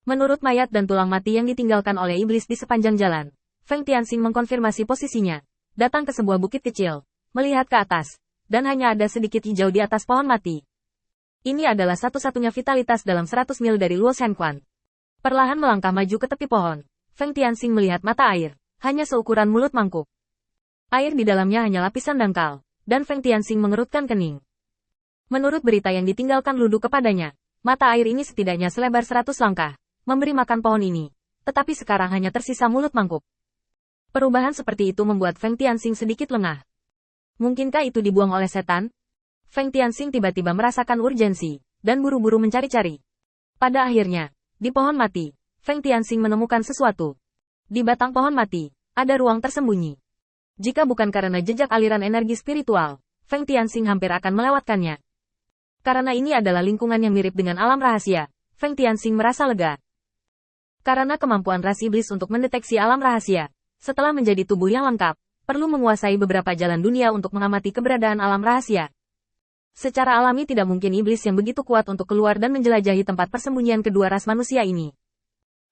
Menurut mayat dan tulang mati yang ditinggalkan oleh iblis di sepanjang jalan, Feng Tianxing mengkonfirmasi posisinya. Datang ke sebuah bukit kecil, melihat ke atas, dan hanya ada sedikit hijau di atas pohon mati. Ini adalah satu-satunya vitalitas dalam 100 mil dari Luo Shenquan. Perlahan melangkah maju ke tepi pohon, Feng Tianxing melihat mata air, hanya seukuran mulut mangkuk. Air di dalamnya hanya lapisan dangkal, dan Feng Tianxing mengerutkan kening. Menurut berita yang ditinggalkan Ludu kepadanya, mata air ini setidaknya selebar 100 langkah, memberi makan pohon ini, tetapi sekarang hanya tersisa mulut mangkuk. Perubahan seperti itu membuat Feng Tianxing sedikit lengah. Mungkinkah itu dibuang oleh setan? Feng Tianxing tiba-tiba merasakan urgensi, dan buru-buru mencari-cari. Pada akhirnya, di pohon mati, Feng Tianxing menemukan sesuatu. Di batang pohon mati, ada ruang tersembunyi. Jika bukan karena jejak aliran energi spiritual, Feng Tianxing hampir akan melewatkannya. Karena ini adalah lingkungan yang mirip dengan alam rahasia, Feng Tianxing merasa lega. Karena kemampuan ras iblis untuk mendeteksi alam rahasia, setelah menjadi tubuh yang lengkap, perlu menguasai beberapa jalan dunia untuk mengamati keberadaan alam rahasia. Secara alami tidak mungkin iblis yang begitu kuat untuk keluar dan menjelajahi tempat persembunyian kedua ras manusia ini.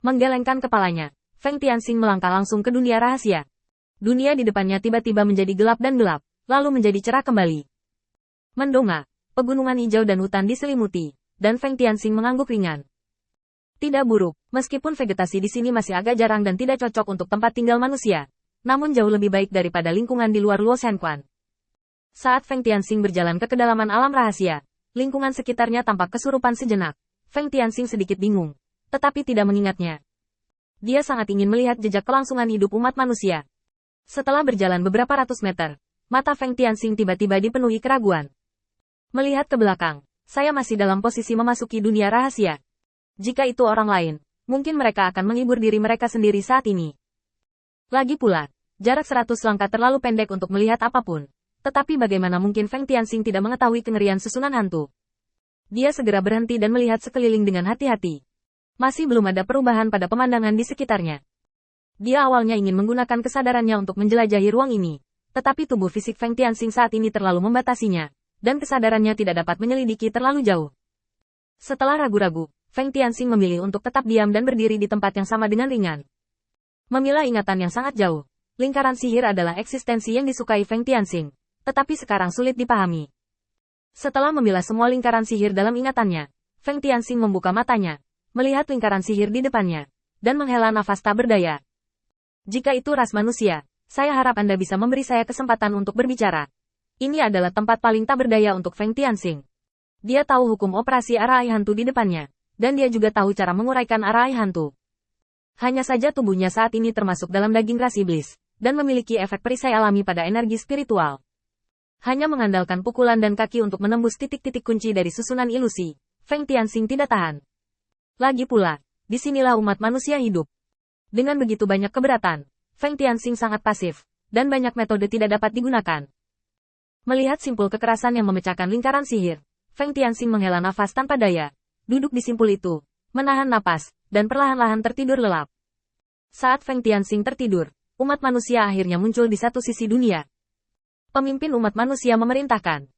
Menggelengkan kepalanya, Feng Tianxing melangkah langsung ke dunia rahasia. Dunia di depannya tiba-tiba menjadi gelap dan gelap, lalu menjadi cerah kembali. Mendongak, pegunungan hijau dan hutan diselimuti, dan Feng Tianxing mengangguk ringan. Tidak buruk, meskipun vegetasi di sini masih agak jarang dan tidak cocok untuk tempat tinggal manusia, namun jauh lebih baik daripada lingkungan di luar Luo Shenquan. Saat Feng Tianxing berjalan ke kedalaman alam rahasia, lingkungan sekitarnya tampak kesurupan sejenak. Feng Tianxing sedikit bingung, tetapi tidak mengingatnya. Dia sangat ingin melihat jejak kelangsungan hidup umat manusia. Setelah berjalan beberapa ratus meter, mata Feng Tianxing tiba-tiba dipenuhi keraguan. Melihat ke belakang, saya masih dalam posisi memasuki dunia rahasia. Jika itu orang lain, mungkin mereka akan menghibur diri mereka sendiri saat ini. Lagi pula, jarak 100 langkah terlalu pendek untuk melihat apapun. Tetapi bagaimana mungkin Feng Tianxing tidak mengetahui kengerian susunan hantu? Dia segera berhenti dan melihat sekeliling dengan hati-hati. Masih belum ada perubahan pada pemandangan di sekitarnya. Dia awalnya ingin menggunakan kesadarannya untuk menjelajahi ruang ini, tetapi tubuh fisik Feng Tianxing saat ini terlalu membatasinya, dan kesadarannya tidak dapat menyelidiki terlalu jauh. Setelah ragu-ragu, Feng Tianxing memilih untuk tetap diam dan berdiri di tempat yang sama dengan ringan. Memilah ingatan yang sangat jauh, lingkaran sihir adalah eksistensi yang disukai Feng Tianxing, tetapi sekarang sulit dipahami. Setelah memilah semua lingkaran sihir dalam ingatannya, Feng Tianxing membuka matanya, melihat lingkaran sihir di depannya, dan menghela nafas tak berdaya. Jika itu ras manusia, saya harap Anda bisa memberi saya kesempatan untuk berbicara. Ini adalah tempat paling tak berdaya untuk Feng Tianxing. Dia tahu hukum operasi arai hantu di depannya, dan dia juga tahu cara menguraikan arai hantu. Hanya saja tubuhnya saat ini termasuk dalam daging ras iblis, dan memiliki efek perisai alami pada energi spiritual. Hanya mengandalkan pukulan dan kaki untuk menembus titik-titik kunci dari susunan ilusi, Feng Tianxing tidak tahan. Lagi pula, disinilah umat manusia hidup. Dengan begitu banyak keberatan, Feng Tianxing sangat pasif, dan banyak metode tidak dapat digunakan. Melihat simpul kekerasan yang memecahkan lingkaran sihir, Feng Tianxing menghela nafas tanpa daya, duduk di simpul itu, menahan napas, dan perlahan-lahan tertidur lelap. Saat Feng Tianxing tertidur, umat manusia akhirnya muncul di satu sisi dunia. Pemimpin umat manusia memerintahkan.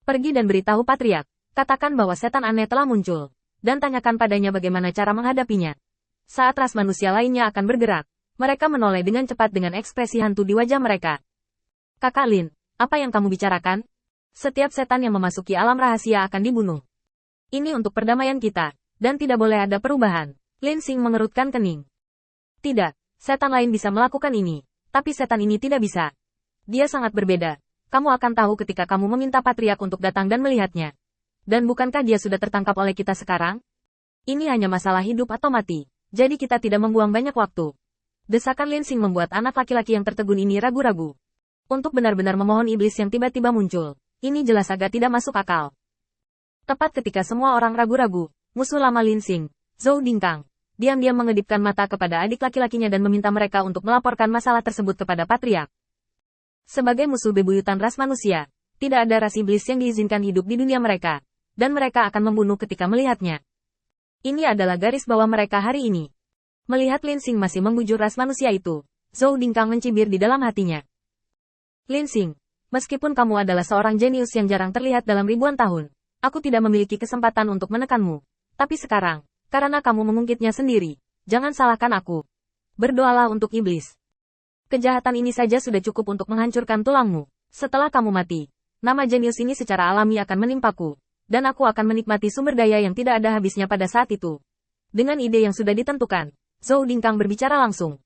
Pergi dan beritahu Patriark, katakan bahwa setan aneh telah muncul, dan tanyakan padanya bagaimana cara menghadapinya. Saat ras manusia lainnya akan bergerak, mereka menoleh dengan cepat dengan ekspresi hantu di wajah mereka. Kakak Lin, apa yang kamu bicarakan? Setiap setan yang memasuki alam rahasia akan dibunuh. Ini untuk perdamaian kita, dan tidak boleh ada perubahan. Lin Xing mengerutkan kening. Tidak, setan lain bisa melakukan ini, tapi setan ini tidak bisa. Dia sangat berbeda. Kamu akan tahu ketika kamu meminta Patriark untuk datang dan melihatnya. Dan bukankah dia sudah tertangkap oleh kita sekarang? Ini hanya masalah hidup atau mati, jadi kita tidak membuang banyak waktu. Desakan Lin Xing membuat anak laki-laki yang tertegun ini ragu-ragu. Untuk benar-benar memohon iblis yang tiba-tiba muncul, ini jelas agak tidak masuk akal. Tepat ketika semua orang ragu-ragu, musuh lama Lin Xing, Zhou Dingkang, diam-diam mengedipkan mata kepada adik laki-lakinya dan meminta mereka untuk melaporkan masalah tersebut kepada Patriark. Sebagai musuh bebuyutan ras manusia, tidak ada ras iblis yang diizinkan hidup di dunia mereka, dan mereka akan membunuh ketika melihatnya. Ini adalah garis bawah mereka hari ini. Melihat Lin Xing masih menggujur ras manusia itu, Zhou Dingkang mencibir di dalam hatinya. Lin Xing, meskipun kamu adalah seorang jenius yang jarang terlihat dalam ribuan tahun, aku tidak memiliki kesempatan untuk menekanmu. Tapi sekarang, Karena kamu mengungkitnya sendiri. Jangan salahkan aku. Berdoalah untuk iblis. Kejahatan ini saja sudah cukup untuk menghancurkan tulangmu. Setelah kamu mati, nama jenius ini secara alami akan menimpaku. Dan aku akan menikmati sumber daya yang tidak ada habisnya pada saat itu. Dengan ide yang sudah ditentukan, Zhou Dingkang berbicara langsung.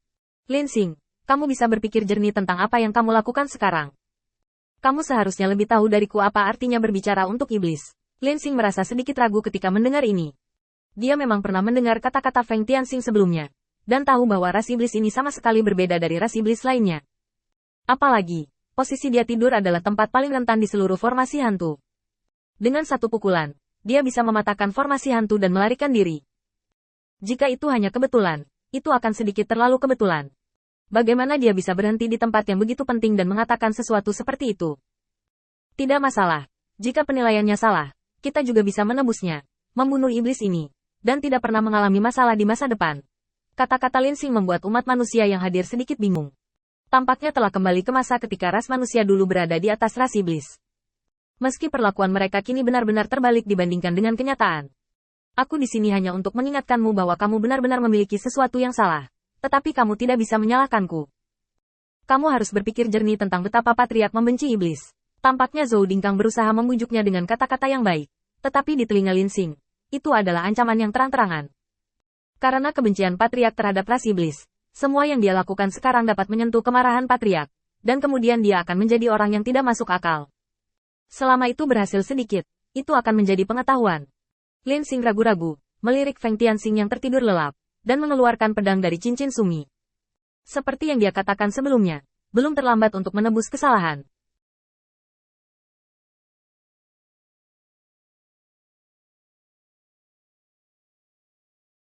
Lin Xing, kamu bisa berpikir jernih tentang apa yang kamu lakukan sekarang. Kamu seharusnya lebih tahu dariku apa artinya berbicara untuk iblis. Lin Xing merasa sedikit ragu ketika mendengar ini. Dia memang pernah mendengar kata-kata Feng Tianxing sebelumnya, dan tahu bahwa ras iblis ini sama sekali berbeda dari ras iblis lainnya. Apalagi, posisi dia tidur adalah tempat paling rentan di seluruh formasi hantu. Dengan satu pukulan, dia bisa mematahkan formasi hantu dan melarikan diri. Jika itu hanya kebetulan, itu akan sedikit terlalu kebetulan. Bagaimana dia bisa berhenti di tempat yang begitu penting dan mengatakan sesuatu seperti itu? Tidak masalah. Jika penilaiannya salah, kita juga bisa menebusnya, membunuh iblis ini, dan tidak pernah mengalami masalah di masa depan. Kata-kata Lin Xing membuat umat manusia yang hadir sedikit bingung. Tampaknya telah kembali ke masa ketika ras manusia dulu berada di atas ras iblis. Meski perlakuan mereka kini benar-benar terbalik dibandingkan dengan kenyataan. Aku di sini hanya untuk mengingatkanmu bahwa kamu benar-benar memiliki sesuatu yang salah. Tetapi kamu tidak bisa menyalahkanku. Kamu harus berpikir jernih tentang betapa Patriark membenci iblis. Tampaknya Zhou Dingkang berusaha membujuknya dengan kata-kata yang baik. Tetapi di telinga Lin Xing, itu adalah ancaman yang terang-terangan. Karena kebencian Patriark terhadap ras iblis, semua yang dia lakukan sekarang dapat menyentuh kemarahan Patriark. Dan kemudian dia akan menjadi orang yang tidak masuk akal. Selama itu berhasil sedikit, itu akan menjadi pengetahuan. Lin Xing ragu-ragu, melirik Feng Tianxing yang tertidur lelap, dan mengeluarkan pedang dari cincin sumi. Seperti yang dia katakan sebelumnya, belum terlambat untuk menebus kesalahan.